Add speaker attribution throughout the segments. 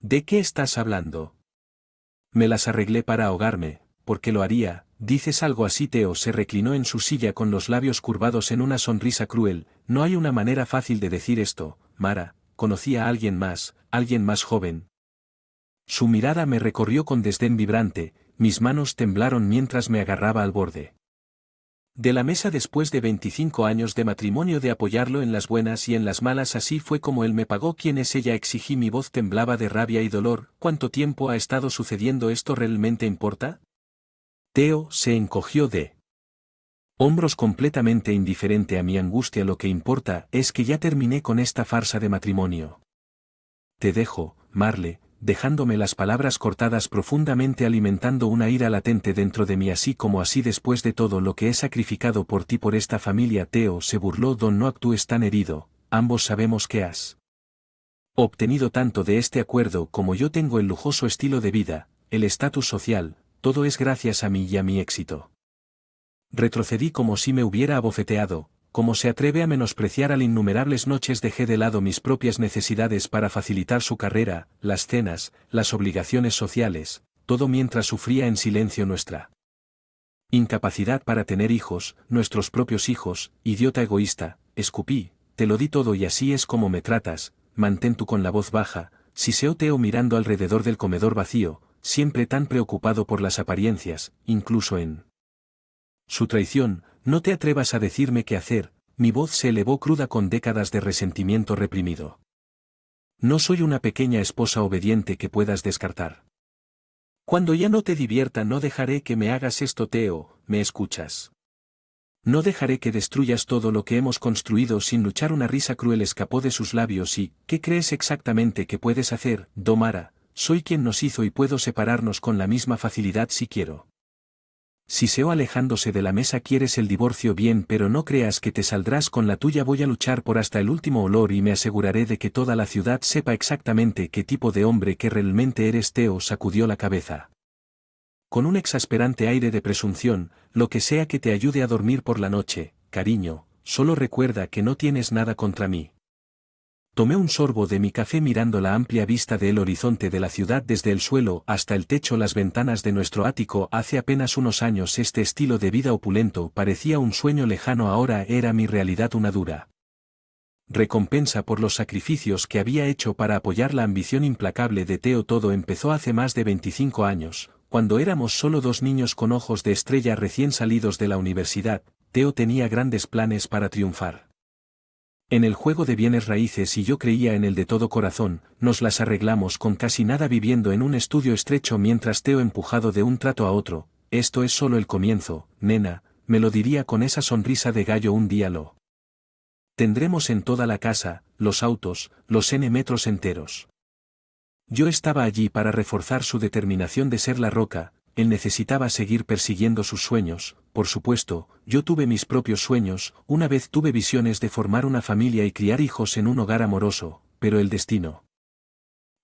Speaker 1: ¿De qué estás hablando? Me las arreglé para ahogarme, porque lo haría. Dices algo así. Teo se reclinó en su silla con los labios curvados en una sonrisa cruel. No hay una manera fácil de decir esto, Mara. Conocí a alguien más joven. Su mirada me recorrió con desdén vibrante, mis manos temblaron mientras me agarraba al borde de la mesa después de 25 años de matrimonio, de apoyarlo en las buenas y en las malas. Así fue como él me pagó. ¿Quién es ella? Exigí. Mi voz temblaba de rabia y dolor. ¿Cuánto tiempo ha estado sucediendo esto? ¿Realmente importa? Teo se encogió de hombros, completamente indiferente a mi angustia. Lo que importa es que ya terminé con esta farsa de matrimonio. Te dejo, Marle, dejándome las palabras cortadas profundamente, alimentando una ira latente dentro de mí. Así como así, después de todo lo que he sacrificado por ti, por esta familia. Teo se burló. Don, no actúes tan herido, ambos sabemos que has obtenido tanto de este acuerdo como yo. Tengo el lujoso estilo de vida, el estatus social, todo es gracias a mí y a mi éxito. Retrocedí como si me hubiera abofeteado. ¿Cómo se atreve a menospreciar al? Innumerables noches dejé de lado mis propias necesidades para facilitar su carrera, las cenas, las obligaciones sociales, todo mientras sufría en silencio nuestra incapacidad para tener hijos, nuestros propios hijos. Idiota egoísta, escupí, te lo di todo y así es como me tratas. Mantén tú con la voz baja, siseó Teo mirando alrededor del comedor vacío, siempre tan preocupado por las apariencias, incluso en su traición. No te atrevas a decirme qué hacer. Mi voz se elevó cruda con décadas de resentimiento reprimido. No soy una pequeña esposa obediente que puedas descartar. Cuando ya no te divierta, no dejaré que me hagas esto. Teo, ¿me escuchas? No dejaré que destruyas todo lo que hemos construido sin luchar. Una risa cruel escapó de sus labios. ¿Y qué crees exactamente que puedes hacer, Mara? Soy quien nos hizo y puedo separarnos con la misma facilidad si quiero. Siseó alejándose de la mesa. ¿Quieres el divorcio? Bien, pero no creas que te saldrás con la tuya. Voy a luchar por hasta el último olor y me aseguraré de que toda la ciudad sepa exactamente qué tipo de hombre que realmente eres. Teo sacudió la cabeza con un exasperante aire de presunción. Lo que sea que te ayude a dormir por la noche, cariño, solo recuerda que no tienes nada contra mí. Tomé un sorbo de mi café mirando la amplia vista del horizonte de la ciudad desde el suelo hasta el techo, las ventanas de nuestro ático. Hace apenas unos años este estilo de vida opulento parecía un sueño lejano. Ahora era mi realidad, una dura recompensa por los sacrificios que había hecho para apoyar la ambición implacable de Teo. Todo empezó hace más de 25 años, cuando éramos solo dos niños con ojos de estrella recién salidos de la universidad. Teo tenía grandes planes para triunfar en el juego de bienes raíces y yo creía en él de todo corazón. Nos las arreglamos con casi nada, viviendo en un estudio estrecho mientras Teo empujado de un trato a otro. Esto es solo el comienzo, nena, me lo diría con esa sonrisa de gallo. Un día lo tendremos en toda la casa, los autos, los metros enteros. Yo estaba allí para reforzar su determinación de ser la roca. Él necesitaba seguir persiguiendo sus sueños. Por supuesto, yo tuve mis propios sueños. Una vez tuve visiones de formar una familia y criar hijos en un hogar amoroso, pero el destino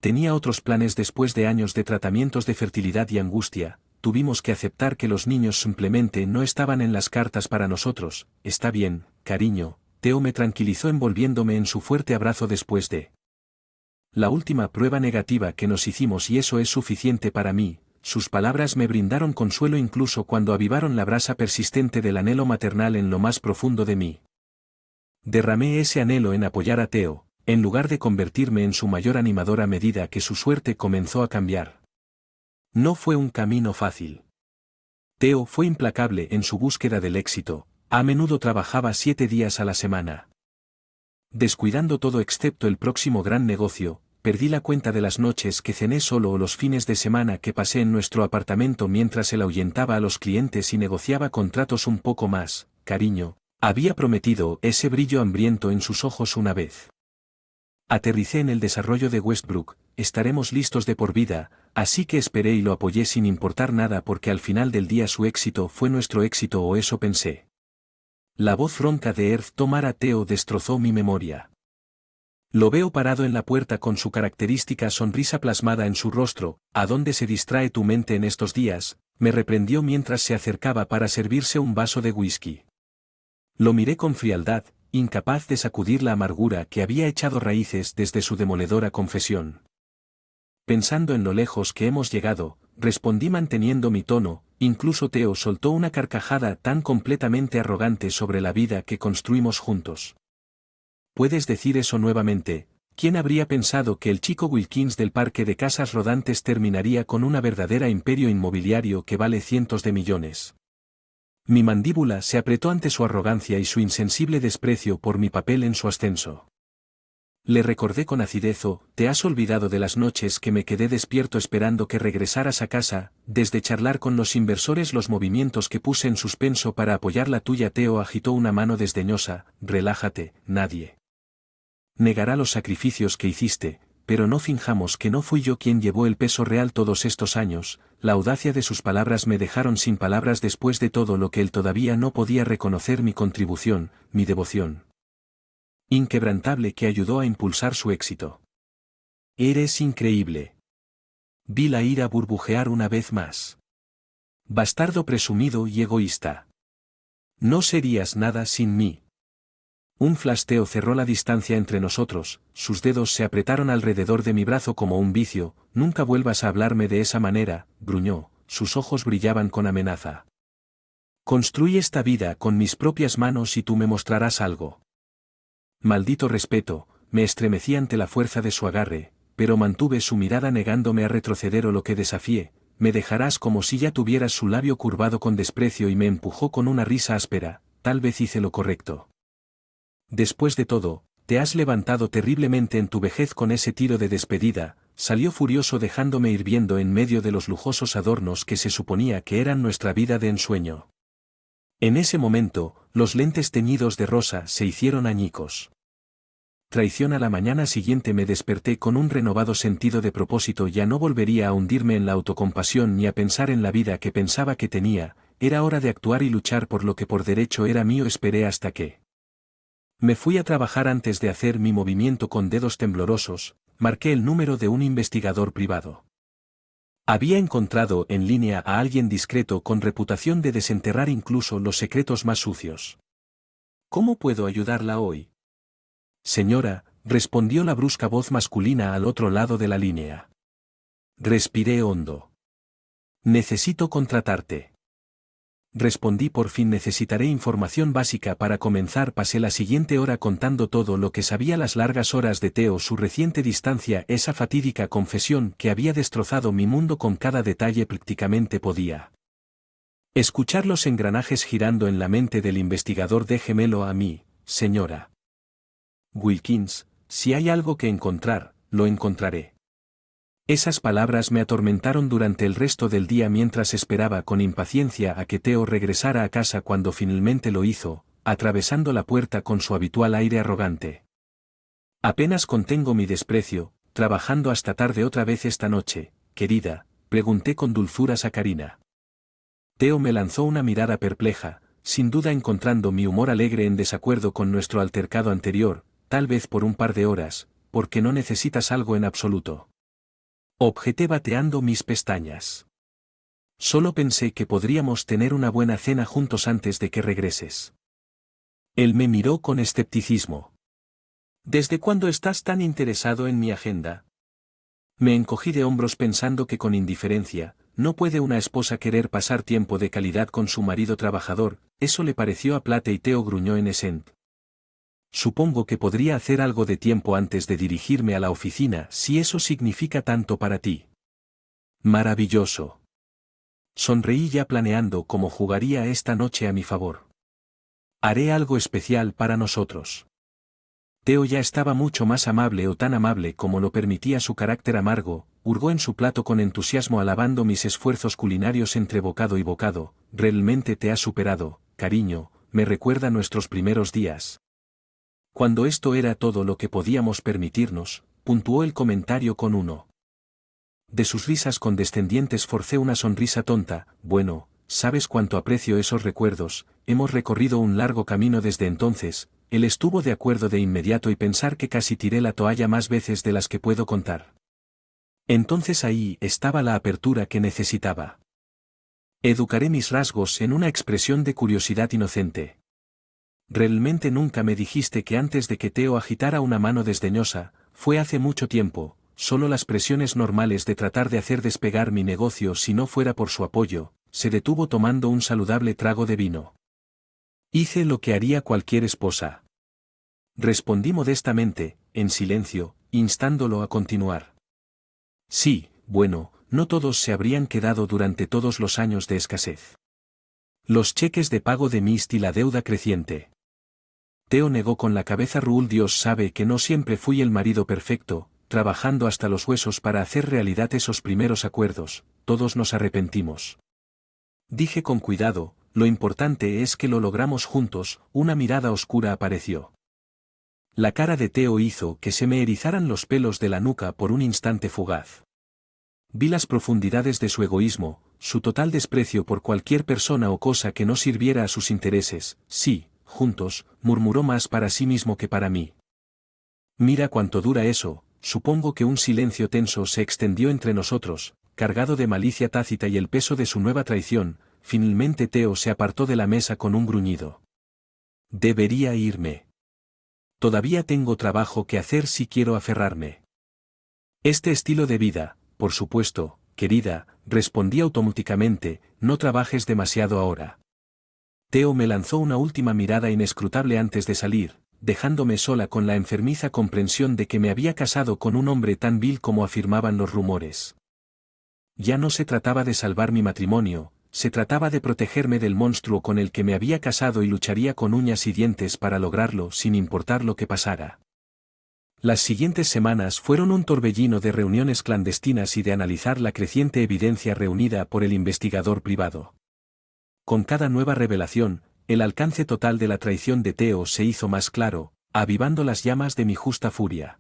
Speaker 1: tenía otros planes. Después de años de tratamientos de fertilidad y angustia, tuvimos que aceptar que los niños simplemente no estaban en las cartas para nosotros. Está bien, cariño, Teo me tranquilizó envolviéndome en su fuerte abrazo después de la última prueba negativa que nos hicimos, y eso es suficiente para mí. Sus palabras me brindaron consuelo incluso cuando avivaron la brasa persistente del anhelo maternal en lo más profundo de mí. Derramé ese anhelo en apoyar a Teo, en lugar de convertirme en su mayor animador a medida que su suerte comenzó a cambiar. No fue un camino fácil. Teo fue implacable en su búsqueda del éxito. A menudo trabajaba 7 días a la semana, descuidando todo excepto el próximo gran negocio. Perdí la cuenta de las noches que cené solo o los fines de semana que pasé en nuestro apartamento mientras él ahuyentaba a los clientes y negociaba contratos. Un poco más, cariño, había prometido. Ese brillo hambriento en sus ojos una vez aterricé en el desarrollo de Westbrook. Estaremos listos de por vida, así que esperé y lo apoyé sin importar nada, porque al final del día su éxito fue nuestro éxito, o eso pensé. La voz ronca de Earth Tomara Teo destrozó mi memoria. Lo veo parado en la puerta con su característica sonrisa plasmada en su rostro. ¿A dónde se distrae tu mente en estos días?, me reprendió mientras se acercaba para servirse un vaso de whisky. Lo miré con frialdad, incapaz de sacudir la amargura que había echado raíces desde su demoledora confesión. Pensando en lo lejos que hemos llegado, respondí manteniendo mi tono, incluso Theo soltó una carcajada tan completamente arrogante sobre la vida que construimos juntos. ¿Puedes decir eso nuevamente? ¿Quién habría pensado que el chico Wilkins del parque de casas rodantes terminaría con una verdadera imperio inmobiliario que vale cientos de millones? Mi mandíbula se apretó ante su arrogancia y su insensible desprecio por mi papel en su ascenso. Le recordé con acidez: ¿te has olvidado de las noches que me quedé despierto esperando que regresaras a casa, desde charlar con los inversores los movimientos que puse en suspenso para apoyar la tuya? Theo agitó una mano desdeñosa. Relájate, nadie negará los sacrificios que hiciste, pero no finjamos que no fui yo quien llevó el peso real todos estos años. La audacia de sus palabras me dejaron sin palabras después de todo lo que él todavía no podía reconocer: mi contribución, mi devoción inquebrantable que ayudó a impulsar su éxito. Eres increíble. Vi la ira burbujear una vez más. Bastardo presumido y egoísta. No serías nada sin mí. Un flasteo cerró la distancia entre nosotros, sus dedos se apretaron alrededor de mi brazo como un vicio. Nunca vuelvas a hablarme de esa manera, gruñó, sus ojos brillaban con amenaza. Construí esta vida con mis propias manos y tú me mostrarás algo. Maldito respeto, me estremecí ante la fuerza de su agarre, pero mantuve su mirada negándome a retroceder o lo que desafié. Me dejarás. Como si ya tuvieras su labio curvado con desprecio, y me empujó con una risa áspera. Tal vez hice lo correcto. Después de todo, te has levantado terriblemente en tu vejez con ese tiro de despedida, salió furioso dejándome hirviendo en medio de los lujosos adornos que se suponía que eran nuestra vida de ensueño. En ese momento, los lentes teñidos de rosa se hicieron añicos. Traición. A la mañana siguiente me desperté con un renovado sentido de propósito. Ya no volvería a hundirme en la autocompasión ni a pensar en la vida que pensaba que tenía. Era hora de actuar y luchar por lo que por derecho era mío. Esperé hasta que me fui a trabajar. Antes de hacer mi movimiento con dedos temblorosos, marqué el número de un investigador privado. Había encontrado en línea a alguien discreto con reputación de desenterrar incluso los secretos más sucios. ¿Cómo puedo ayudarla hoy? Señora, respondió la brusca voz masculina al otro lado de la línea. Respiré hondo. Necesito contratarte. Respondí: por fin necesitaré información básica para comenzar. Pasé la siguiente hora contando todo lo que sabía: las largas horas de Theo, su reciente distancia, esa fatídica confesión que había destrozado mi mundo con cada detalle. Prácticamente podía escuchar los engranajes girando en la mente del investigador. Déjemelo a mí, señora Wilkins, si hay algo que encontrar, lo encontraré. Esas palabras me atormentaron durante el resto del día mientras esperaba con impaciencia a que Theo regresara a casa. Cuando finalmente lo hizo, atravesando la puerta con su habitual aire arrogante. Apenas contengo mi desprecio. ¿Trabajando hasta tarde otra vez esta noche, querida?, pregunté con dulzuras a Karina. Theo me lanzó una mirada perpleja, sin duda encontrando mi humor alegre en desacuerdo con nuestro altercado anterior. Tal vez por un par de horas, porque no necesitas algo en absoluto. Objeté bateando mis pestañas. Solo pensé que podríamos tener una buena cena juntos antes de que regreses. Él me miró con escepticismo. ¿Desde cuándo estás tan interesado en mi agenda? Me encogí de hombros pensando que con indiferencia, no puede una esposa querer pasar tiempo de calidad con su marido trabajador. Eso le pareció a Plate y Theo gruñó en escent. Supongo que podría hacer algo de tiempo antes de dirigirme a la oficina, si eso significa tanto para ti. Maravilloso. Sonreí ya planeando cómo jugaría esta noche a mi favor. Haré algo especial para nosotros. Theo ya estaba mucho más amable, o tan amable como lo permitía su carácter amargo, hurgó en su plato con entusiasmo alabando mis esfuerzos culinarios entre bocado y bocado. Realmente te has superado, cariño, me recuerda nuestros primeros días. Cuando esto era todo lo que podíamos permitirnos, puntuó el comentario con uno de sus risas condescendientes. Forcé una sonrisa tonta. Bueno, sabes cuánto aprecio esos recuerdos. Hemos recorrido un largo camino desde entonces. Él estuvo de acuerdo de inmediato, y pensar que casi tiré la toalla más veces de las que puedo contar. Entonces ahí estaba la apertura que necesitaba. Educaré mis rasgos en una expresión de curiosidad inocente. Realmente nunca me dijiste que antes de que Theo agitara una mano desdeñosa, fue hace mucho tiempo, solo las presiones normales de tratar de hacer despegar mi negocio si no fuera por su apoyo. Se detuvo tomando un saludable trago de vino. Hice lo que haría cualquier esposa. Respondí modestamente, en silencio, instándolo a continuar. Sí, bueno, no todos se habrían quedado durante todos los años de escasez. Los cheques de pago de Mist y la deuda creciente. Theo negó con la cabeza. Raúl, Dios sabe que no siempre fui el marido perfecto, trabajando hasta los huesos para hacer realidad esos primeros acuerdos, todos nos arrepentimos. Dije con cuidado, lo importante es que lo logramos juntos. Una mirada oscura apareció. La cara de Theo hizo que se me erizaran los pelos de la nuca por un instante fugaz. Vi las profundidades de su egoísmo, su total desprecio por cualquier persona o cosa que no sirviera a sus intereses. Sí, juntos, murmuró, más para sí mismo que para mí. Mira cuánto dura eso. Supongo que un silencio tenso se extendió entre nosotros, cargado de malicia tácita y el peso de su nueva traición. Finalmente Theo se apartó de la mesa con un gruñido. Debería irme. Todavía tengo trabajo que hacer si quiero aferrarme. Este estilo de vida, por supuesto, querida, respondí automáticamente, no trabajes demasiado ahora. Theo me lanzó una última mirada inescrutable antes de salir, dejándome sola con la enfermiza comprensión de que me había casado con un hombre tan vil como afirmaban los rumores. Ya no se trataba de salvar mi matrimonio, se trataba de protegerme del monstruo con el que me había casado y lucharía con uñas y dientes para lograrlo sin importar lo que pasara. Las siguientes semanas fueron un torbellino de reuniones clandestinas y de analizar la creciente evidencia reunida por el investigador privado. Con cada nueva revelación, el alcance total de la traición de Theo se hizo más claro, avivando las llamas de mi justa furia.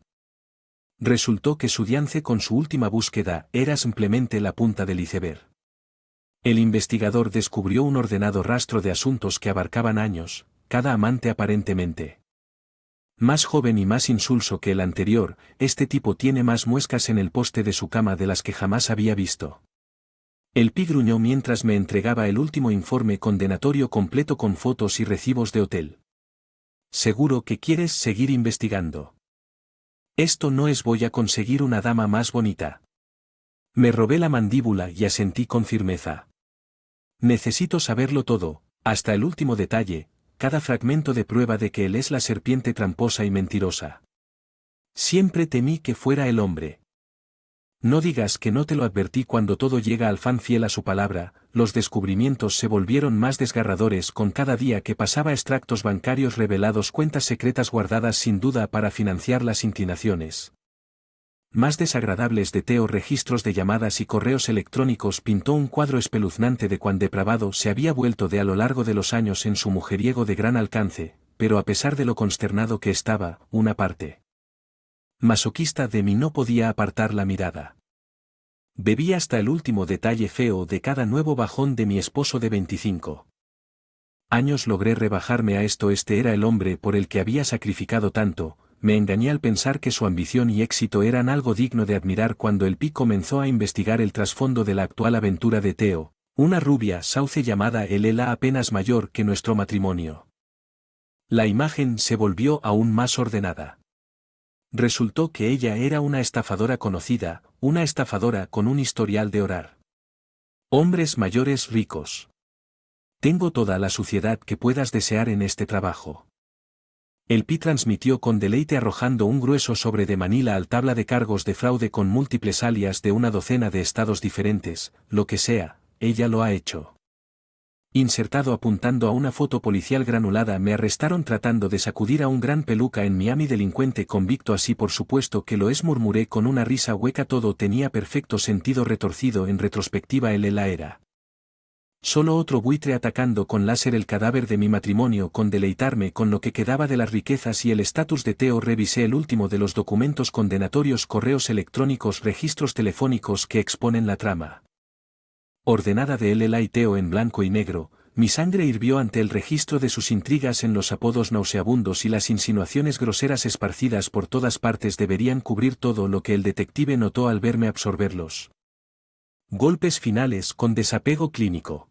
Speaker 1: Resultó que su diance con su última búsqueda era simplemente la punta del iceberg. El investigador descubrió un ordenado rastro de asuntos que abarcaban años, cada amante aparentemente más joven y más insulso que el anterior. Este tipo tiene más muescas en el poste de su cama de las que jamás había visto. El pi gruñó mientras me entregaba el último informe condenatorio completo con fotos y recibos de hotel. ¿Seguro que quieres seguir investigando? Esto no es. Voy a conseguir una dama más bonita. Me robé la mandíbula y asentí con firmeza. Necesito saberlo todo, hasta el último detalle, cada fragmento de prueba de que él es la serpiente tramposa y mentirosa. Siempre temí que fuera el hombre. No digas que no te lo advertí. Cuando todo llega al fan fiel a su palabra, los descubrimientos se volvieron más desgarradores con cada día que pasaba. Extractos bancarios revelados, cuentas secretas guardadas sin duda para financiar las inclinaciones más desagradables de Theo, registros de llamadas y correos electrónicos. Pintó un cuadro espeluznante de cuán depravado se había vuelto a lo largo de los años en su mujeriego de gran alcance, pero a pesar de lo consternado que estaba, una parte masoquista de mí no podía apartar la mirada. Bebí hasta el último detalle feo de cada nuevo bajón de mi esposo de 25 años. Logré rebajarme a esto. Este era el hombre por el que había sacrificado tanto. Me engañé al pensar que su ambición y éxito eran algo digno de admirar. Cuando el pi comenzó a investigar el trasfondo de la actual aventura de Theo, una rubia sauce llamada Elela, apenas mayor que nuestro matrimonio. La imagen se volvió aún más ordenada. Resultó que ella era una estafadora conocida, una estafadora con un historial de orar hombres mayores ricos. Tengo toda la suciedad que puedas desear en este trabajo. El pi transmitió con deleite, arrojando un grueso sobre de Manila al tabla de cargos de fraude con múltiples alias de una docena de estados diferentes. Lo que sea, ella lo ha hecho. Insertado apuntando a una foto policial granulada. Me arrestaron tratando de sacudir a un gran peluca en Miami. Delincuente convicto. Así por supuesto que lo es, murmuré con una risa hueca. Todo tenía perfecto sentido. Retorcido en retrospectiva, él la era solo otro buitre atacando con láser el cadáver de mi matrimonio. Con deleitarme con lo que quedaba de las riquezas y el estatus de Theo, revisé el último de los documentos condenatorios, correos electrónicos, registros telefónicos que exponen la trama ordenada de Elela y Theo en blanco y negro. Mi sangre hirvió ante el registro de sus intrigas, en los apodos nauseabundos y las insinuaciones groseras esparcidas por todas partes. Deberían cubrir todo lo que el detective notó al verme absorberlos. Golpes finales con desapego clínico.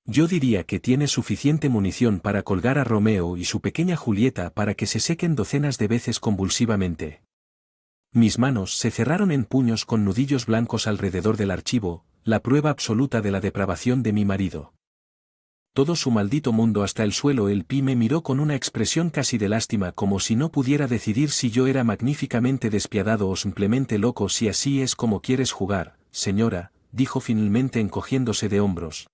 Speaker 1: Yo diría que tiene suficiente munición para colgar a Romeo y su pequeña Julieta para que se sequen docenas de veces convulsivamente. Mis manos se cerraron en puños con nudillos blancos alrededor del archivo, la prueba absoluta de la depravación de mi marido. Todo su maldito mundo hasta el suelo. El Pi me miró con una expresión casi de lástima, como si no pudiera decidir si yo era magníficamente despiadado o simplemente loco. Si así es como quieres jugar, señora, dijo finalmente encogiéndose de hombros.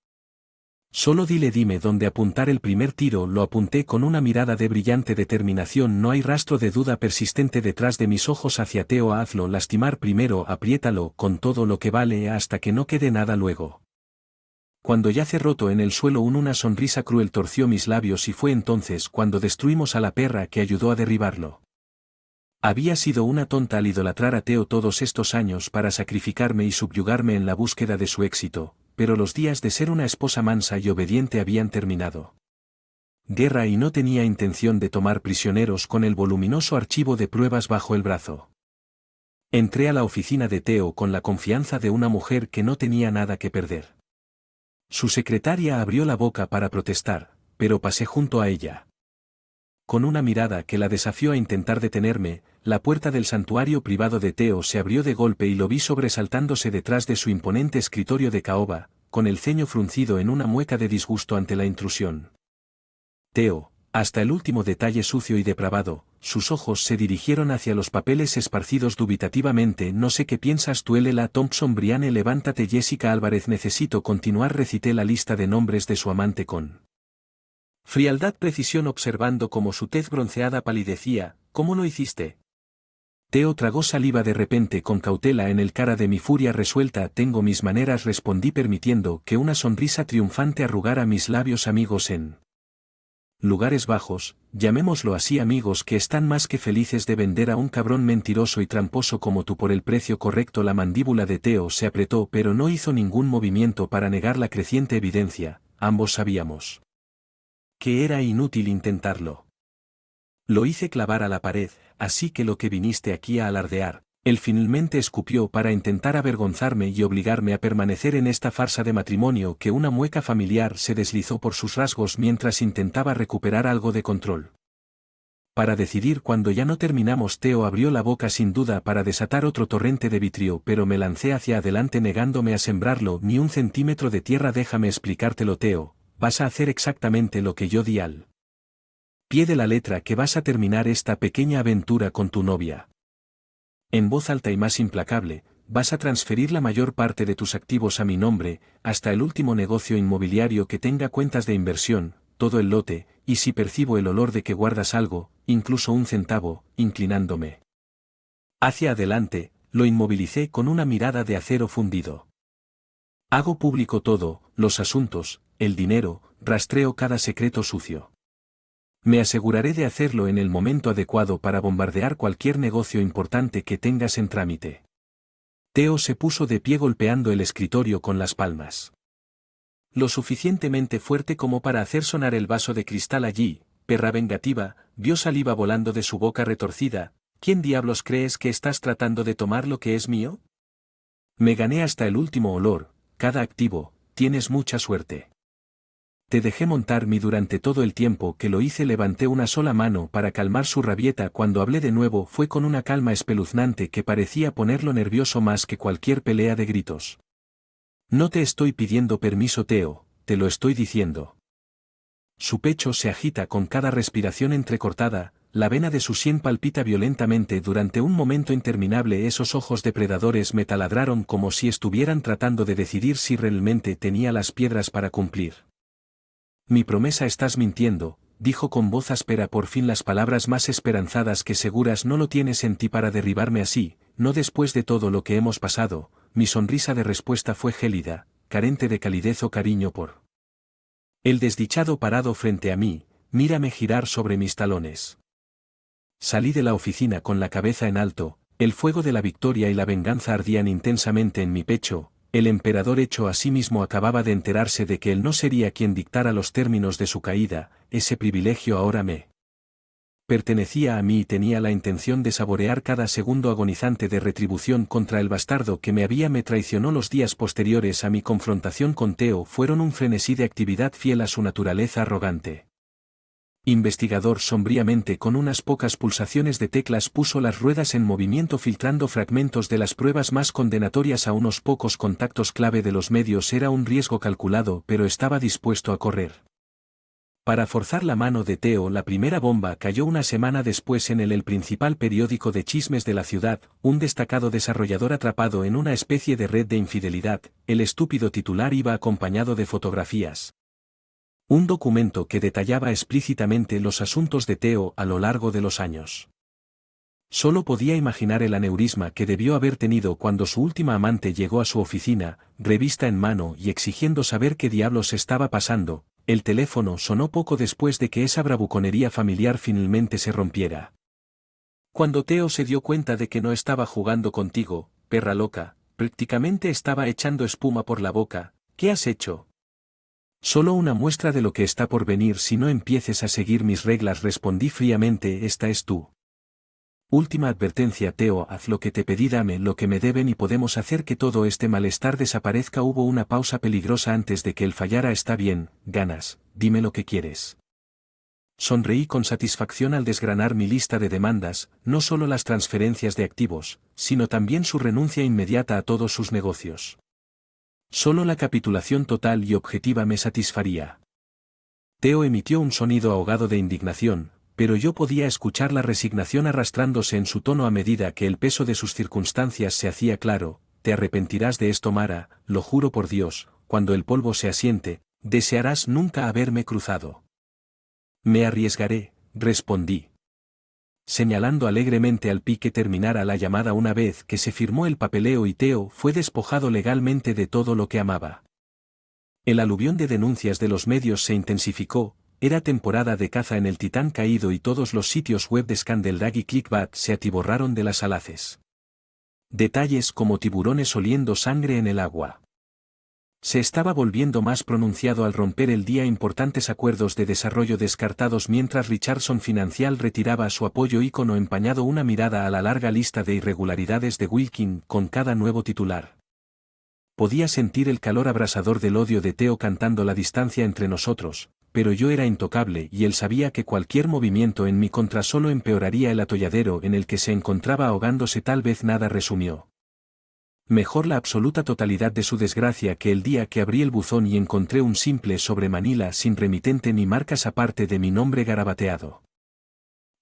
Speaker 1: Solo dime dónde apuntar el primer tiro. Lo apunté con una mirada de brillante determinación. No hay rastro de duda persistente detrás de mis ojos. Hacia Theo. Hazlo lastimar primero, apriétalo con todo lo que vale hasta que no quede nada luego. Cuando yace roto en el suelo una sonrisa cruel torció mis labios y fue entonces cuando destruimos a la perra que ayudó a derribarlo. Había sido una tonta al idolatrar a Theo todos estos años para sacrificarme y subyugarme en la búsqueda de su éxito, pero los días de ser una esposa mansa y obediente habían terminado. Guerra y no tenía intención de tomar prisioneros con el voluminoso archivo de pruebas bajo el brazo. Entré a la oficina de Theo con la confianza de una mujer que no tenía nada que perder. Su secretaria abrió la boca para protestar, pero pasé junto a ella. Con una mirada que la desafió a intentar detenerme, la puerta del santuario privado de Theo se abrió de golpe y lo vi sobresaltándose detrás de su imponente escritorio de caoba, con el ceño fruncido en una mueca de disgusto ante la intrusión. Theo, hasta el último detalle sucio y depravado, sus ojos se dirigieron hacia los papeles esparcidos dubitativamente. No sé qué piensas tú. Ella Thompson. Brianne. Levántate. Jessica Álvarez. Necesito continuar. Recité la lista de nombres de su amante con frialdad precisión, observando cómo su tez bronceada palidecía. ¿Cómo lo hiciste? Theo tragó saliva de repente con cautela en el cara de mi furia resuelta. Tengo mis maneras, respondí permitiendo que una sonrisa triunfante arrugara mis labios. Amigos en lugares bajos, llamémoslo así, amigos que están más que felices de vender a un cabrón mentiroso y tramposo como tú por el precio correcto. La mandíbula de Theo se apretó pero no hizo ningún movimiento para negar la creciente evidencia. Ambos sabíamos que era inútil intentarlo. Lo hice clavar a la pared, así que lo que viniste aquí a alardear. Él finalmente escupió para intentar avergonzarme y obligarme a permanecer en esta farsa de matrimonio. Que una mueca familiar se deslizó por sus rasgos mientras intentaba recuperar algo de control. Para decidir cuando ya no terminamos. Theo abrió la boca sin duda para desatar otro torrente de vitrio, pero me lancé hacia adelante negándome a sembrarlo. Ni un centímetro de tierra. Déjame explicártelo, Theo. Vas a hacer exactamente lo que yo di al pie de la letra, que vas a terminar esta pequeña aventura con tu novia. En voz alta y más implacable, vas a transferir la mayor parte de tus activos a mi nombre, hasta el último negocio inmobiliario que tenga cuentas de inversión, todo el lote, y si percibo el olor de que guardas algo, incluso un centavo, inclinándome hacia adelante, lo inmovilicé con una mirada de acero fundido. Hago público todo, los asuntos, el dinero, rastreo cada secreto sucio. Me aseguraré de hacerlo en el momento adecuado para bombardear cualquier negocio importante que tengas en trámite. Theo se puso de pie golpeando el escritorio con las palmas. Lo suficientemente fuerte como para hacer sonar el vaso de cristal. Allí, perra vengativa, vio saliva volando de su boca retorcida. ¿Quién diablos crees que estás tratando de tomar lo que es mío? Me gané hasta el último olor, cada activo. Tienes mucha suerte. Te dejé montar mí durante todo el tiempo que lo hice. Levanté una sola mano para calmar su rabieta. Cuando hablé de nuevo fue con una calma espeluznante que parecía ponerlo nervioso más que cualquier pelea de gritos. No te estoy pidiendo permiso, Theo, te lo estoy diciendo. Su pecho se agita con cada respiración entrecortada, la vena de su sien palpita violentamente. Durante un momento interminable esos ojos depredadores me taladraron como si estuvieran tratando de decidir si realmente tenía las piedras para cumplir. Mi promesa. Estás mintiendo, dijo con voz áspera, por fin las palabras más esperanzadas que seguras no lo tienes en ti para derribarme así, no después de todo lo que hemos pasado. Mi sonrisa de respuesta fue gélida, carente de calidez o cariño por el desdichado parado frente a mí. Mírame girar sobre mis talones. Salí de la oficina con la cabeza en alto, el fuego de la victoria y la venganza ardían intensamente en mi pecho. El emperador hecho a sí mismo acababa de enterarse de que él no sería quien dictara los términos de su caída. Ese privilegio ahora me pertenecía a mí y tenía la intención de saborear cada segundo agonizante de retribución contra el bastardo que me traicionó. Los días posteriores a mi confrontación con Theo fueron un frenesí de actividad fiel a su naturaleza arrogante. Investigador sombríamente con unas pocas pulsaciones de teclas puso las ruedas en movimiento filtrando fragmentos de las pruebas más condenatorias a unos pocos contactos clave de los medios. Era un riesgo calculado, pero estaba dispuesto a correr. Para forzar la mano de Theo, la primera bomba cayó una semana después en el principal periódico de chismes de la ciudad, un destacado desarrollador atrapado en una especie de red de infidelidad. El estúpido titular iba acompañado de fotografías. Un documento que detallaba explícitamente los asuntos de Theo a lo largo de los años. Solo podía imaginar el aneurisma que debió haber tenido cuando su última amante llegó a su oficina, revista en mano y exigiendo saber qué diablos estaba pasando. El teléfono sonó poco después de que esa bravuconería familiar finalmente se rompiera. Cuando Theo se dio cuenta de que no estaba jugando contigo, perra loca, prácticamente estaba echando espuma por la boca. ¿Qué has hecho? Solo una muestra de lo que está por venir si no empieces a seguir mis reglas, respondí fríamente. Esta es tú. Última advertencia, Theo, haz lo que te pedí, dame lo que me deben y podemos hacer que todo este malestar desaparezca. Hubo una pausa peligrosa antes de que él fallara. Está bien, ganas, dime lo que quieres. Sonreí con satisfacción al desgranar mi lista de demandas, no solo las transferencias de activos, sino también su renuncia inmediata a todos sus negocios. Solo la capitulación total y objetiva me satisfaría. Theo emitió un sonido ahogado de indignación, pero yo podía escuchar la resignación arrastrándose en su tono a medida que el peso de sus circunstancias se hacía claro. Te arrepentirás de esto, Mara, lo juro por Dios, cuando el polvo se asiente, desearás nunca haberme cruzado. Me arriesgaré, respondí. Señalando alegremente al pi que terminara la llamada. Una vez que se firmó el papeleo y Theo fue despojado legalmente de todo lo que amaba. El aluvión de denuncias de los medios se intensificó. Era temporada de caza en el Titán caído y todos los sitios web de Scandeldag y Clickbait se atiborraron de las alaces. Detalles como tiburones oliendo sangre en el agua. Se estaba volviendo más pronunciado al romper el día importantes acuerdos de desarrollo descartados mientras Richardson Financial retiraba su apoyo. Icono empañado. Una mirada a la larga lista de irregularidades de Wilkin con cada nuevo titular. Podía sentir el calor abrasador del odio de Theo cantando la distancia entre nosotros, pero yo era intocable y él sabía que cualquier movimiento en mi contra solo empeoraría el atolladero en el que se encontraba ahogándose. Tal vez nada, resumió. Mejor la absoluta totalidad de su desgracia que el día que abrí el buzón y encontré un simple sobre Manila sin remitente ni marcas aparte de mi nombre garabateado.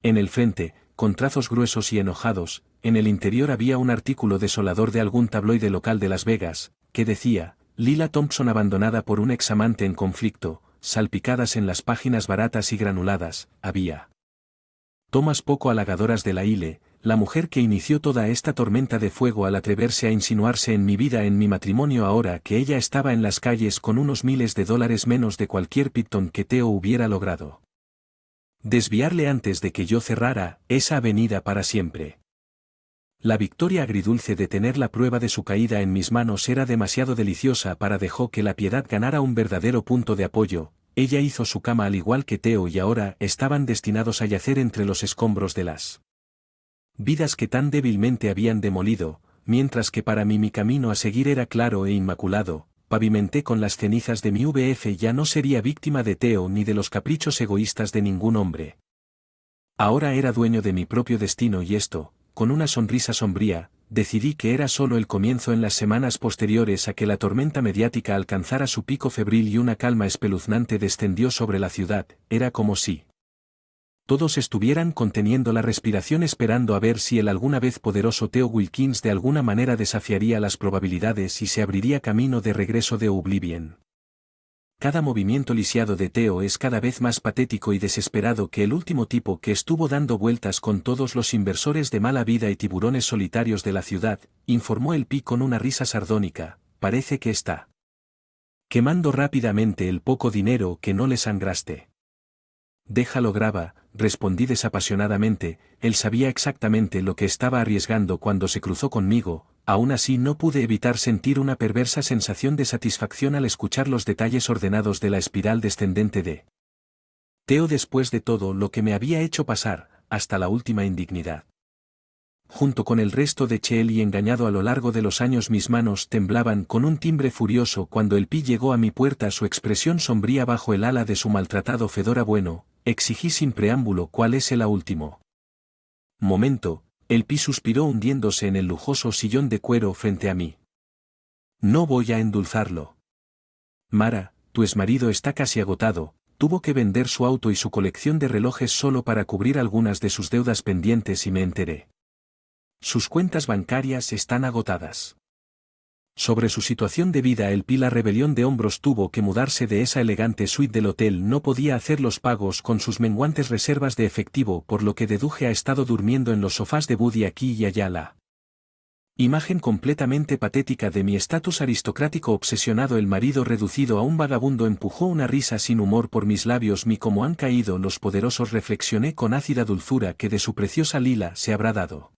Speaker 1: En el frente, con trazos gruesos y enojados, en el interior había un artículo desolador de algún tabloide local de Las Vegas, que decía, Lila Thompson abandonada por un examante en conflicto. Salpicadas en las páginas baratas y granuladas, había tomas poco halagadoras de la Ile, la mujer que inició toda esta tormenta de fuego al atreverse a insinuarse en mi vida, en mi matrimonio, ahora que ella estaba en las calles con unos miles de dólares menos de cualquier pitón que Theo hubiera logrado desviarle antes de que yo cerrara esa avenida para siempre. La victoria agridulce de tener la prueba de su caída en mis manos era demasiado deliciosa para dejar que la piedad ganara un verdadero punto de apoyo. Ella hizo su cama al igual que Theo y ahora estaban destinados a yacer entre los escombros de las vidas que tan débilmente habían demolido, mientras que para mí mi camino a seguir era claro e inmaculado. Pavimenté con las cenizas de mi VF. Ya no sería víctima de Theo ni de los caprichos egoístas de ningún hombre. Ahora era dueño de mi propio destino y esto, con una sonrisa sombría, decidí que era solo el comienzo. En las semanas posteriores a que la tormenta mediática alcanzara su pico febril y una calma espeluznante descendió sobre la ciudad, era como si todos estuvieran conteniendo la respiración esperando a ver si el alguna vez poderoso Theo Wilkins de alguna manera desafiaría las probabilidades y se abriría camino de regreso de Oblivion. Cada movimiento lisiado de Theo es cada vez más patético y desesperado que el último tipo que estuvo dando vueltas con todos los inversores de mala vida y tiburones solitarios de la ciudad, informó el Pi con una risa sardónica. Parece que está quemando rápidamente el poco dinero que no le sangraste. Déjalo, graba, respondí desapasionadamente. Él sabía exactamente lo que estaba arriesgando cuando se cruzó conmigo. Aún así no pude evitar sentir una perversa sensación de satisfacción al escuchar los detalles ordenados de la espiral descendente de Theo después de todo lo que me había hecho pasar, hasta la última indignidad. Junto con el resto de Chel y engañado a lo largo de los años, mis manos temblaban con un timbre furioso cuando el Pi llegó a mi puerta, su expresión sombría bajo el ala de su maltratado fedora. Bueno, Exigí sin preámbulo cuál es el último. Momento, el Pi suspiró hundiéndose en el lujoso sillón de cuero frente a mí. No voy a endulzarlo. Mara, tu exmarido está casi agotado, tuvo que vender su auto y su colección de relojes solo para cubrir algunas de sus deudas pendientes y me enteré. Sus cuentas bancarias están agotadas. Sobre su situación de vida el Pi la rebelión de hombros tuvo que mudarse de esa elegante suite del hotel, no podía hacer los pagos con sus menguantes reservas de efectivo, por lo que deduje ha estado durmiendo en los sofás de Buddy aquí y allá. La imagen completamente patética de mi estatus aristocrático obsesionado, el marido reducido a un vagabundo, empujó una risa sin humor por mis labios. Como han caído los poderosos, reflexioné con ácida dulzura, que de su preciosa Lila se habrá dado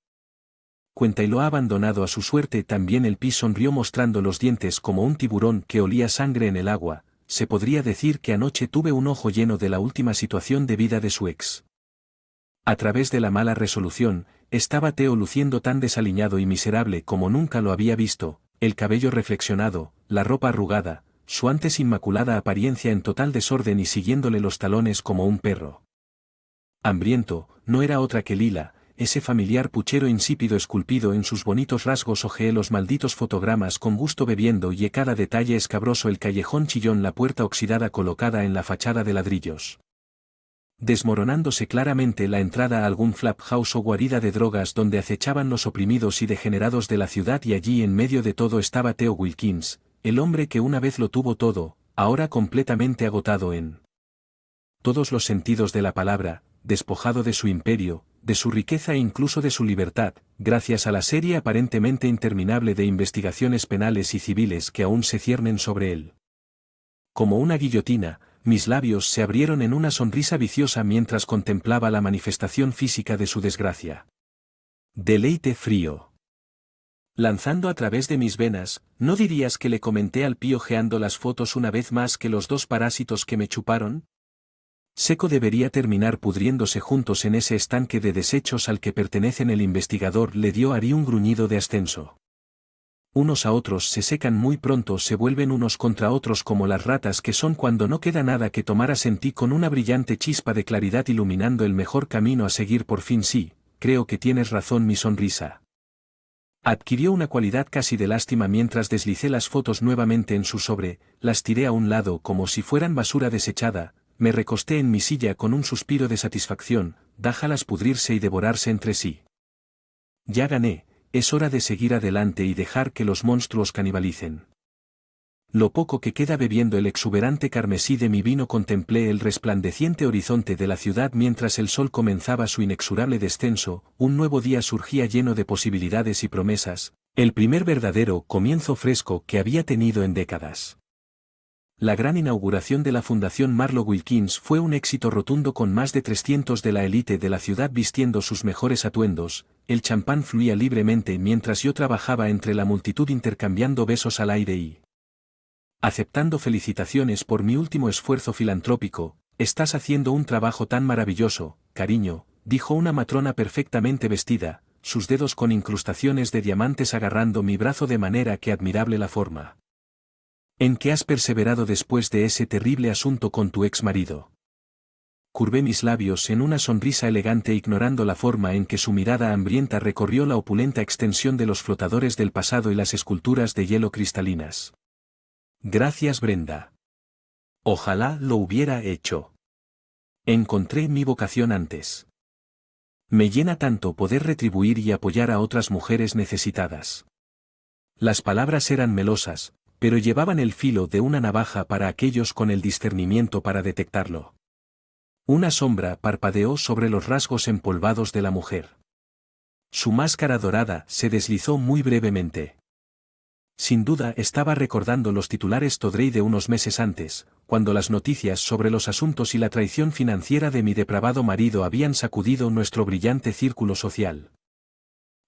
Speaker 1: cuenta y lo ha abandonado a su suerte. También el Pi sonrió mostrando los dientes como un tiburón que olía sangre en el agua. Se podría decir que anoche tuve un ojo lleno de la última situación de vida de su ex. A través de la mala resolución, estaba Theo luciendo tan desaliñado y miserable como nunca lo había visto, el cabello reflexionado, la ropa arrugada, su antes inmaculada apariencia en total desorden y siguiéndole los talones como un perro. Hambriento, no era otra que Lila. Ese familiar puchero insípido esculpido en sus bonitos rasgos. Ojeé los malditos fotogramas con gusto, bebiendo y cada detalle escabroso, el callejón chillón, la puerta oxidada colocada en la fachada de ladrillos, desmoronándose claramente, la entrada a algún flap house o guarida de drogas donde acechaban los oprimidos y degenerados de la ciudad, y allí en medio de todo estaba Theo Wilkins, el hombre que una vez lo tuvo todo, ahora completamente agotado en todos los sentidos de la palabra, despojado de su imperio, de su riqueza e incluso de su libertad, gracias a la serie aparentemente interminable de investigaciones penales y civiles que aún se ciernen sobre él. Como una guillotina, mis labios se abrieron en una sonrisa viciosa mientras contemplaba la manifestación física de su desgracia. Deleite frío. Lanzando a través de mis venas, ¿no dirías que le comenté al Pi ojeando las fotos una vez más que los dos parásitos que me chuparon seco debería terminar pudriéndose juntos en ese estanque de desechos al que pertenecen? El investigador le dio a Ari un gruñido de ascenso. Unos a otros se secan muy pronto, se vuelven unos contra otros como las ratas que son cuando no queda nada que tomar. Asentí con una brillante chispa de claridad iluminando el mejor camino a seguir. Por fin sí, creo que tienes razón. Mi sonrisa adquirió una cualidad casi de lástima mientras deslicé las fotos nuevamente en su sobre, las tiré a un lado como si fueran basura desechada. Me recosté en mi silla con un suspiro de satisfacción, déjalas pudrirse y devorarse entre sí. Ya gané, es hora de seguir adelante y dejar que los monstruos canibalicen. Lo poco que queda bebiendo el exuberante carmesí de mi vino, contemplé el resplandeciente horizonte de la ciudad mientras el sol comenzaba su inexorable descenso. Un nuevo día surgía lleno de posibilidades y promesas, el primer verdadero comienzo fresco que había tenido en décadas. La gran inauguración de la Fundación Marlowe Wilkins fue un éxito rotundo, con más de 300 de la élite de la ciudad vistiendo sus mejores atuendos. El champán fluía libremente mientras yo trabajaba entre la multitud intercambiando besos al aire y aceptando felicitaciones por mi último esfuerzo filantrópico. Estás haciendo un trabajo tan maravilloso, cariño, dijo una matrona perfectamente vestida, sus dedos con incrustaciones de diamantes agarrando mi brazo de manera que admirable la forma en que has perseverado después de ese terrible asunto con tu ex marido. Curvé mis labios en una sonrisa elegante, ignorando la forma en que su mirada hambrienta recorrió la opulenta extensión de los flotadores del pasado y las esculturas de hielo cristalinas. Gracias, Brenda. Ojalá lo hubiera hecho. Encontré mi vocación antes. Me llena tanto poder retribuir y apoyar a otras mujeres necesitadas. Las palabras eran melosas, pero llevaban el filo de una navaja para aquellos con el discernimiento para detectarlo. Una sombra parpadeó sobre los rasgos empolvados de la mujer. Su máscara dorada se deslizó muy brevemente. Sin duda estaba recordando los titulares Todrey de unos meses antes, cuando las noticias sobre los asuntos y la traición financiera de mi depravado marido habían sacudido nuestro brillante círculo social.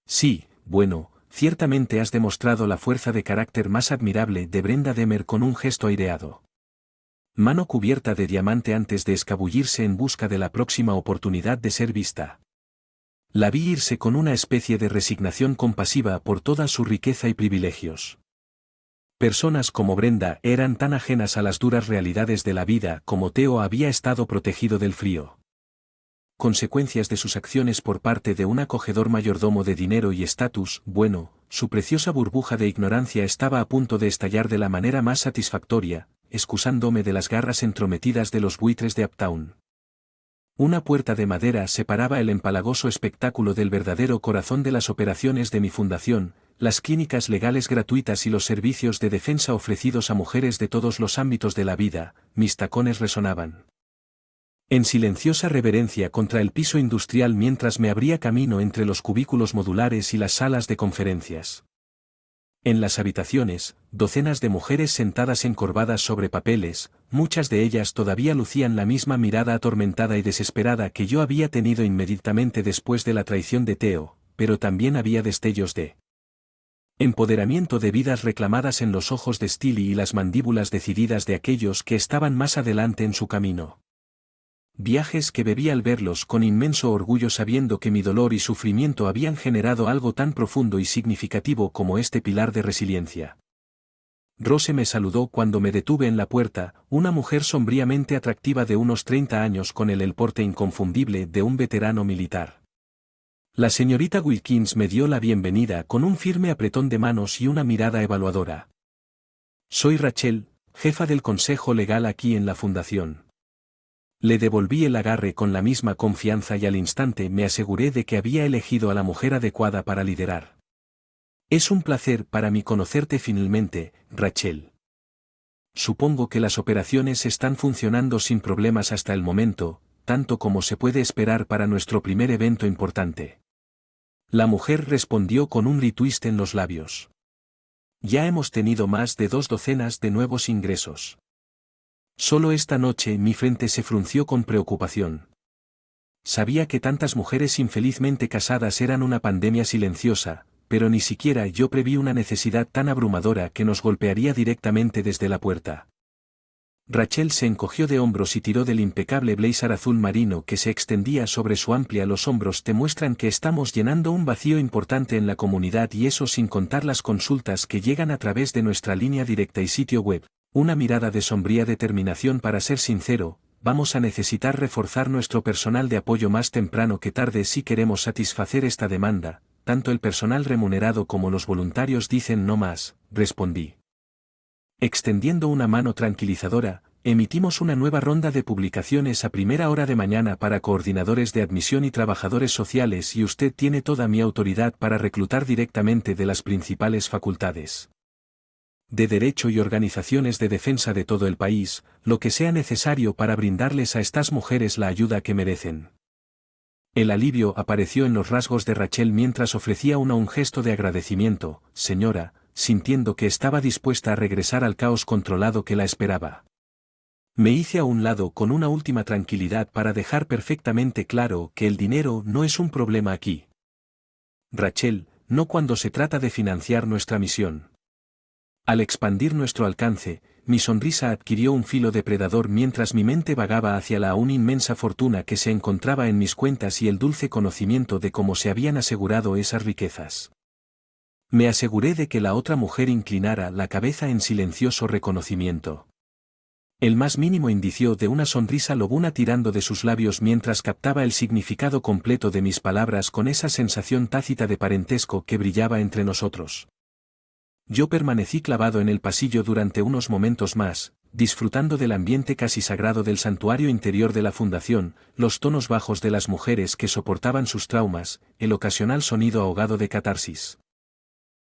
Speaker 1: Sí, bueno, ciertamente has demostrado la fuerza de carácter más admirable de Brenda Demer con un gesto aireado. Mano cubierta de diamante antes de escabullirse en busca de la próxima oportunidad de ser vista. La vi irse con una especie de resignación compasiva por toda su riqueza y privilegios. Personas como Brenda eran tan ajenas a las duras realidades de la vida como Theo había estado protegido del frío. Consecuencias de sus acciones por parte de un acogedor mayordomo de dinero y estatus, bueno, su preciosa burbuja de ignorancia estaba a punto de estallar de la manera más satisfactoria, excusándome de las garras entrometidas de los buitres de Uptown. Una puerta de madera separaba el empalagoso espectáculo del verdadero corazón de las operaciones de mi fundación, las clínicas legales gratuitas y los servicios de defensa ofrecidos a mujeres de todos los ámbitos de la vida. Mis tacones resonaban en silenciosa reverencia contra el piso industrial mientras me abría camino entre los cubículos modulares y las salas de conferencias. En las habitaciones, docenas de mujeres sentadas encorvadas sobre papeles, muchas de ellas todavía lucían la misma mirada atormentada y desesperada que yo había tenido inmediatamente después de la traición de Theo, pero también había destellos de empoderamiento de vidas reclamadas en los ojos de Steele y las mandíbulas decididas de aquellos que estaban más adelante en su camino. Viajes que bebí al verlos con inmenso orgullo sabiendo que mi dolor y sufrimiento habían generado algo tan profundo y significativo como este pilar de resiliencia. Rose me saludó cuando me detuve en la puerta, una mujer sombríamente atractiva de unos 30 años con el porte inconfundible de un veterano militar. La señorita Wilkins me dio la bienvenida con un firme apretón de manos y una mirada evaluadora. Soy Rachel, jefa del consejo legal aquí en la fundación. Le devolví el agarre con la misma confianza y al instante me aseguré de que había elegido a la mujer adecuada para liderar. Es un placer para mí conocerte finalmente, Rachel. Supongo que las operaciones están funcionando sin problemas hasta el momento, tanto como se puede esperar para nuestro primer evento importante. La mujer respondió con un retwist en los labios. Ya hemos tenido más de 2 docenas de nuevos ingresos. Solo esta noche mi frente se frunció con preocupación. Sabía que tantas mujeres infelizmente casadas eran una pandemia silenciosa, pero ni siquiera yo preví una necesidad tan abrumadora que nos golpearía directamente desde la puerta. Rachel se encogió de hombros y tiró del impecable blazer azul marino que se extendía sobre su amplia. Los hombros te muestran que estamos llenando un vacío importante en la comunidad y eso sin contar las consultas que llegan a través de nuestra línea directa y sitio web. Una mirada de sombría determinación. Para ser sincero, vamos a necesitar reforzar nuestro personal de apoyo más temprano que tarde si queremos satisfacer esta demanda, tanto el personal remunerado como los voluntarios dicen no más, respondí. Extendiendo una mano tranquilizadora, emitimos una nueva ronda de publicaciones a primera hora de mañana para coordinadores de admisión y trabajadores sociales y usted tiene toda mi autoridad para reclutar directamente de las principales facultades de derecho y organizaciones de defensa de todo el país, lo que sea necesario para brindarles a estas mujeres la ayuda que merecen. El alivio apareció en los rasgos de Rachel mientras ofrecía un gesto de agradecimiento, señora, sintiendo que estaba dispuesta a regresar al caos controlado que la esperaba. Me hice a un lado con una última tranquilidad para dejar perfectamente claro que el dinero no es un problema aquí. Rachel, no cuando se trata de financiar nuestra misión. Al expandir nuestro alcance, mi sonrisa adquirió un filo depredador mientras mi mente vagaba hacia la aún inmensa fortuna que se encontraba en mis cuentas y el dulce conocimiento de cómo se habían asegurado esas riquezas. Me aseguré de que la otra mujer inclinara la cabeza en silencioso reconocimiento. El más mínimo indicio de una sonrisa lobuna tirando de sus labios mientras captaba el significado completo de mis palabras con esa sensación tácita de parentesco que brillaba entre nosotros. Yo permanecí clavado en el pasillo durante unos momentos más, disfrutando del ambiente casi sagrado del santuario interior de la fundación, los tonos bajos de las mujeres que soportaban sus traumas, el ocasional sonido ahogado de catarsis.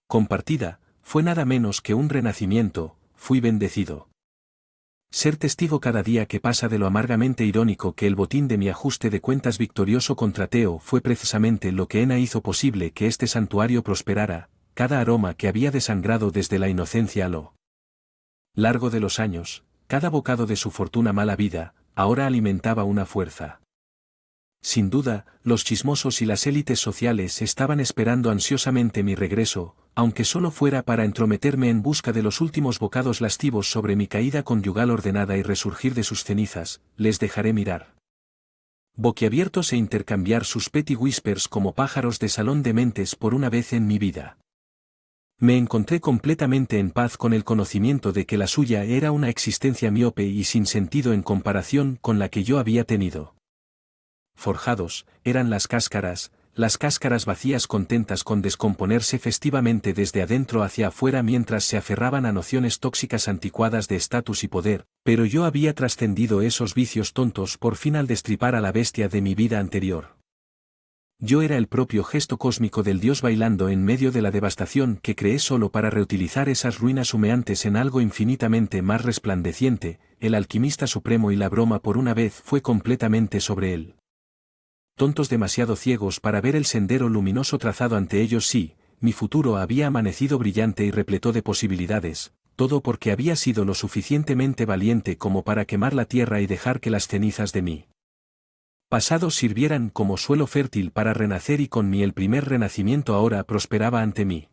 Speaker 1: Compartida, fue nada menos que un renacimiento, fui bendecido. Ser testigo cada día que pasa de lo amargamente irónico que el botín de mi ajuste de cuentas victorioso contra Theo fue precisamente lo que hizo posible que este santuario prosperara. Cada aroma que había desangrado desde la inocencia a lo largo de los años, cada bocado de su fortuna mala vida, ahora alimentaba una fuerza. Sin duda, los chismosos y las élites sociales estaban esperando ansiosamente mi regreso, aunque solo fuera para entrometerme en busca de los últimos bocados lascivos sobre mi caída conyugal ordenada y resurgir de sus cenizas. Les dejaré mirar boquiabiertos e intercambiar sus petty whispers como pájaros de salón de mentes por una vez en mi vida. Me encontré completamente en paz con el conocimiento de que la suya era una existencia miope y sin sentido en comparación con la que yo había tenido. Forjados, eran las cáscaras vacías contentas con descomponerse festivamente desde adentro hacia afuera mientras se aferraban a nociones tóxicas anticuadas de estatus y poder, pero yo había trascendido esos vicios tontos por fin al destripar a la bestia de mi vida anterior. Yo era el propio gesto cósmico del Dios bailando en medio de la devastación que creé solo para reutilizar esas ruinas humeantes en algo infinitamente más resplandeciente. El alquimista supremo y la broma por una vez fue completamente sobre él. Tontos demasiado ciegos para ver el sendero luminoso trazado ante ellos, sí, mi futuro había amanecido brillante y repleto de posibilidades, todo porque había sido lo suficientemente valiente como para quemar la tierra y dejar que las cenizas de mí pasado sirvieran como suelo fértil para renacer, y con mí el primer renacimiento ahora prosperaba ante mí.